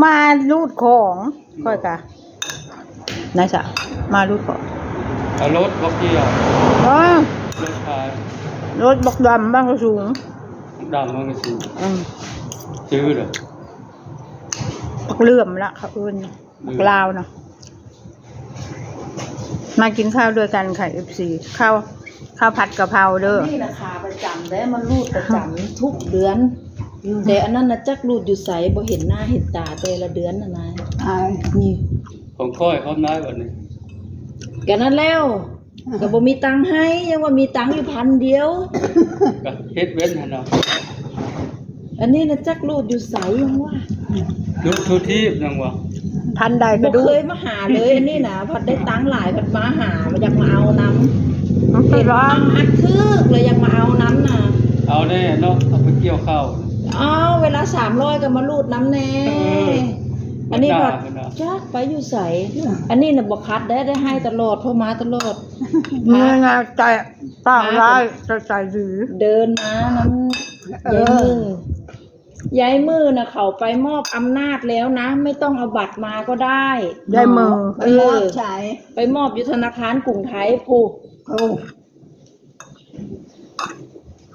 มารูดของค่อยกะนายสะมารูดของเอารถบล็อกเกี่ยวรถขาย รถบักดำบ้างก็สูงดำมันก็ซื้อซื้อเหรอบักเลื่อมละเขาเอิ้นบักลาวเนาะมากินข้าวด้วยกันค่ะ FC ข้าวผัดกะเพราเด้อนี่ราคาประจำได้มันรูดประจำทุกเดือนแต่อันนั้นนะจักรูดอยู่ใสบ่เห็นหน้าเห็นตาแต่ละเดือนน่ะนายนี่ของค่อยเขาน้อยกว่านี้ก็นั่นแล้วก็บ่มีตังค์ให้ยังว่ามีตังค์อยู่1,000เดียวก็เฮ็ดเว้นหั่นเนาะอันนี้นะจักรูดอยู่ใสยังว่ารูดทุทีจังว่าพันใดก็ดูบ่เคยมาหาเลยอันนี้นะพัดได้ตังค์หลายพัดมาหามาอยากมาเอาน้ำเห็นว่าอัดทึกเลยอยากมาเอาน้ำน่ะเอาแน่เนาะเอาไปเกี่ยวข้าวเวลา300ก็มารูดน้ำแน่อันนี้พัดจักไปอยู่ใสอันนี้น่ะบ่คัดได้ให้ตลอดเพราะมาตลอดนี่ไงใจป้าร้ายใจดีเดินมาน้ำย้ายมือนะเขาไปมอบอำนาจแล้วนะไม่ต้องเอาบัตรมาก็ได้ย้ายมือใช่ไปมอบอยู่ธนาคารกรุงไทยผูก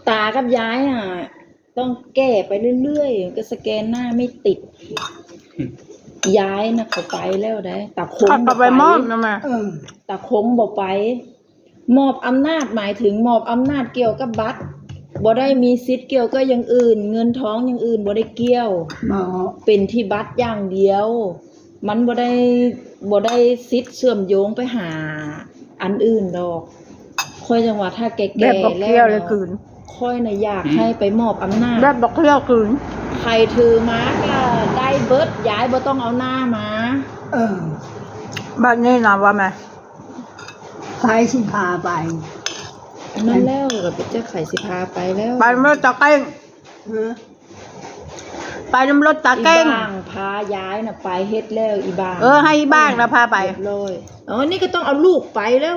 ตากับย้ายต้องแก้ไปเรื่อยๆก็สแกนหน้าไม่ติดย้ายนะเขาไปแล้วได้ตาคงบอกไปมอบนะแม่ตาคงบอกไปมอบอำนาจหมายถึงมอบอำนาจเกี่ยวกับบัตรบ่ได้มีสิทธิ์เกี่ยวก็อย่างอื่นเงินท้องอย่างอื่นบ่ได้เกี่ยวเป็นที่บัตรอย่างเดียวมันบ่ได้สิทธิ์เชื่อมโยงไปหาอันอื่นดอกค่อยจังว่าถ้าแก่ๆแล้วค่อยน่ะอยากให้ไปมอบอำนาจแบบบอกเที่ยวคืนใครถือมาก็ได้เบิดย้ายบ่ต้องเอาหน้ามาบ้านนี้นะว่าแม่ใครสิพาไปนั่นแล้วกับเจ้าไข่สิพาไปแล้วไปรถตะเก้งไปน้ำรถตะเก้งบ้างพาย้ายน่ะไปเฮ็ดแล้วอีบ้างให้บ้างนะพาไปเลยนี่ก็ต้องเอาลูกไปแล้ว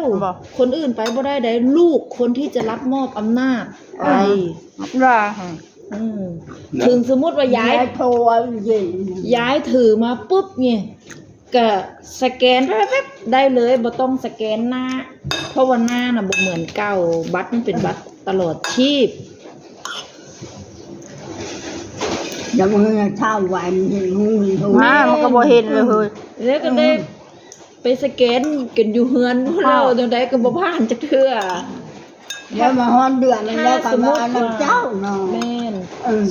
คนอื่นไปบ่ได้ลูกคนที่จะรับมอบอำนาจไปถึงสมมุติว่าย้ายโทรย้ายถือมาปุ๊บเนี่ยก็สแกนแป๊บได้เลยบ่ต้องสแกนหน้าเพราะว่าหน้าน่ะบ่เหมือนเก่าบัตรมันเป็นบัตรตลอดชีพอย่ามือเช่าไว้มันเห็นหูมันก็บ่เห็นเลยเฮ้ยแล้วก็ได้ไปสแกนกันอยู่เฮือนเราจังได๋ก็บ่ผ่านจักเทื่อแล้วมาฮอดเดือนแล้วก็มาอันนั้นเจ้าเนาะแม่น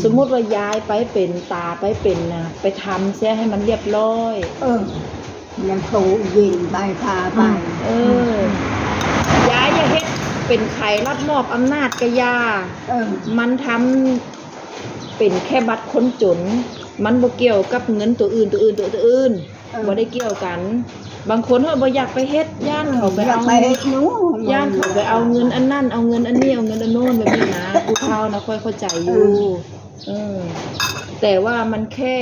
สมมุติว่าย้ายไปเป็นตาไปเป็นน่ะไปทำเสียให้มันเรียบร้อยยังโทรยิงไปพาไปย้ายอย่าเฮ็ดเป็นใครรับมอบอำนาจกะยามันทำเป็นแค่บัตรคนจนมันบ่เกี่ยวกับเงินตัวอื่นบ่ได้เกี่ยวกันบางคนเฮาบ่อยากไปเฮ็ดย่านเขาไปเอาย่านเขาไปเอาเงินอันนั้นเอาเงินอันนี้เอาเงินอันโน้นแบบนี้นะผู้เฒ่านะค่อยเข้าใจอยู่แต่ว่ามันแค่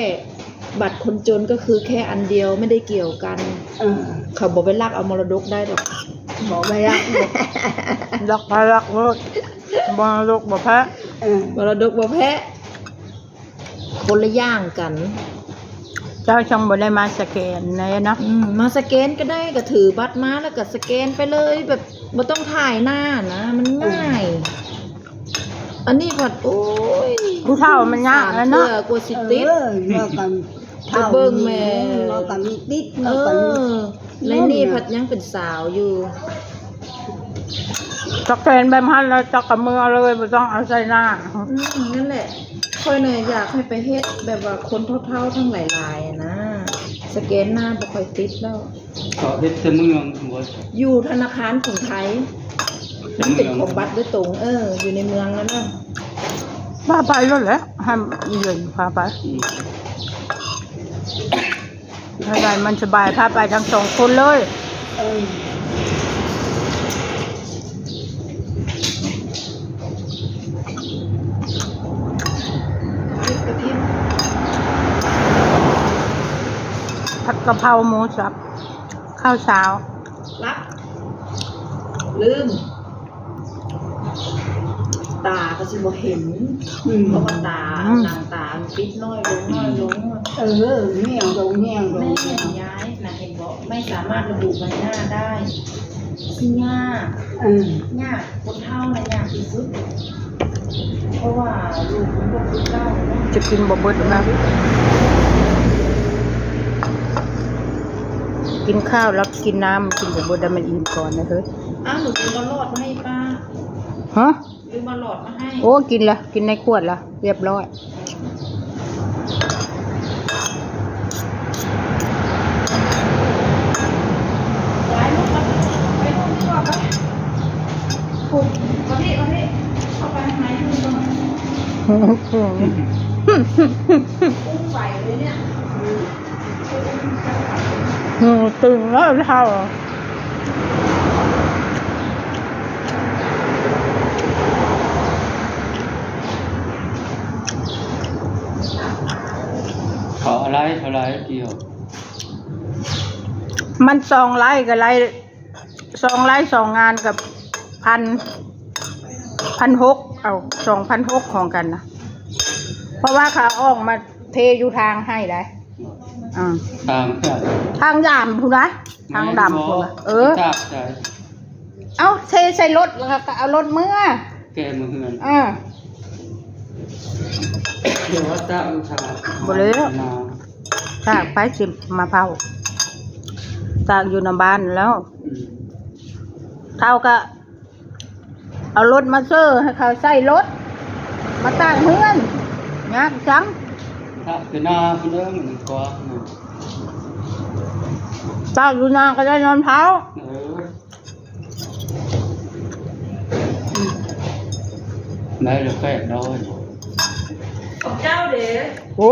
บัตรคนจนก็คือแค่อันเดียวไม่ได้เกี่ยวกันเขาบอกไปลักเอามรดกได้หรอกบอกไปลักรถมรดกบ่แพ้มรดกบ่แพ้คนละอย่างกันเจ้าช่างบ่ได้มาสแกนเลยเนาะมาสแกนก็ได้ก็ถือบัตรมาแล้วก็สแกนไปเลยแบบบ่ต้องถ่ายหน้านะมันง่ายอันนี้ผัดโอ้ยผู้เฒ่ามันยากแล้วเนาะกลัวสิติดจะเบิ่งแม่ก็มีติดในนี่ผัดยังเป็นสาวอยู่สแกนแบบนั้นแล้วจักกับมือเลยบ่ต้องเอาใส่หน้านั่นแหละค่อยเนี่ยอยากให้ไปเฮ็ดแบบว่าคนเฒ่าๆทั้งหลายๆนะสแกนหน้าบ่ค่อยติดแล้วเฮ็ดแต่เมืองอยู่ธนาคารกรุงไทยมันเป็นของบัตรโดยตรงอยู่ในเมืองแล้วเนาะพาไปแล้วแหละให้เย็นพาไปอะไรมันสบายพาไปทั้งสองคนเลยผัดกะเพราหมูสับข้าวเช้ารับลืม ตาก็สิบ่เห็นเพราะว่าตาหนังตาปิดน้อยลงน้อยลง เงี้ยงตรงเงี้ยงตรง แม่ย้ายนะเห็นบอกไม่สามารถระบุใบหน้าได้สิยากยากคนเฒ่านะยากที่สุดเพราะว่าลูกมันก็คือเฒ่าเนาะ จะกินบ่เบิดนะกินข้าวแล้วกินน้ำกินบ่เบิดแล้วมันอิ่มก่อนนะเฮ้ย อ้าวหนูลืมมาหลอดมาให้ป้า ฮะ ลืมมาหลอดมาให้ โอ้กินละกินในขวดละเรียบร้อย ย้ายลูกมาไปนู่นดีกว่าไปผูกมาพี่เข้าไปข้างในดูก่อนอุ้มไหวเลยเนี่ย ตึงแล้วเท่าเขาอะไรเกี่ยว มัน2 ไร่กับไร่2 ไร่2 งานกับ1,600เอา2,600ของกันนะเพราะว่าเขาออกมาเทอยู่ทางให้ได้ทางแค่ ทางดำพูนะทางดำพูนะทราบใจ เอาเทใส่รถแล้วก็เอารถเมื่อ แกมือเฮือน เดี๋ยว ว่าทราบชา บ่เลยตากไปสิมาเผาตากอยู่ในบ้านแล้วเท่าก็เอารถมาเซอร์ให้เขาใส่รถมาตากเฮือนยากจัง ถ้าเป็นหน้าเรื่องก็ ตากอยู่นาก็ได้นอนเผาได้เลยแปดร้อย ของเจ้าเด้อ โอ้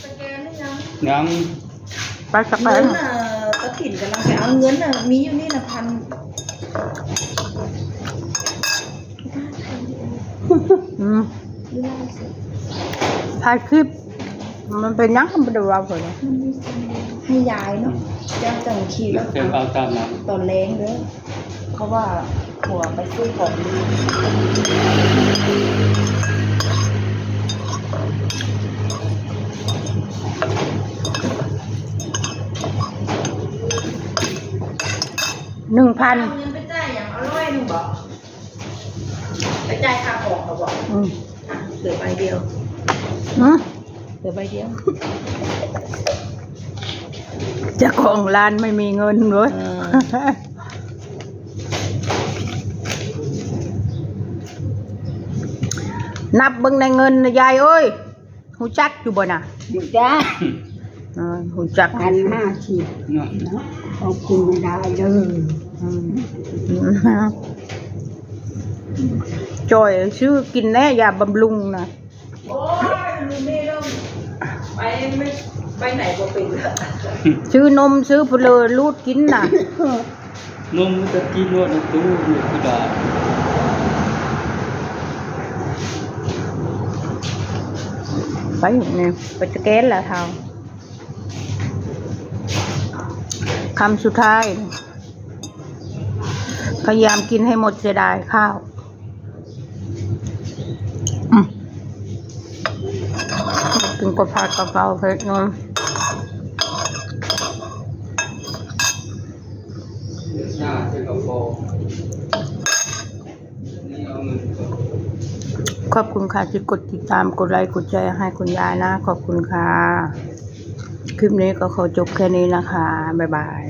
สแกนได้ยัง ยัง ไปสักไป เงินกระถิ่นกำลังไปเอาเงินมีอยู่นี่1,000ถ่ายคลิปมันเป็นยังมันดูเอาเลย ให้ยายเนาะเจ้าจังขี่รถ เต็มเอาตามนั้น ตอนแรงเด้อเพราะว่าหัวไปซื้อของดี1,000 เอาเงินไปจ่ายอย่างอร่อยหนึ่งบอกไปจ่ายค่าของเขาบอกเหลือใบเดียวเหลือใบเดียว เจ้าของร้านไม่มีเงินเลยนับเบิ่งในเงินนะยายเอ้ยหูจักอยู่บ่น่ะ อยู่จ้าหูจัก 1,500เนาะขอบคุณไม่ได้เลยจอยชื่อกินแน่ยาบำรุงนะ โอ้ยลุงนี่ต้องไปไหนก็เป็น ซื้อนมซื้อเพลอรูดกินน่ะ นมจะกินนวดตู้อยู่ที่บ้าน ไปเนี่ยไปสแกนแล้วเท่าคำสุดท้ายพยายามกินให้หมดเสียดายข้าวกินกบผัดกะเพราเผ็ดนน หน้าเป็นกระโปรงนี่เอาเงินก่อน ขอบคุณค่ะที่กดติดตามกดไลค์กดแชร์ให้คุณยายนะขอบคุณค่ะคลิปนี้ก็ขอจบแค่นี้นะคะบ๊ายบาย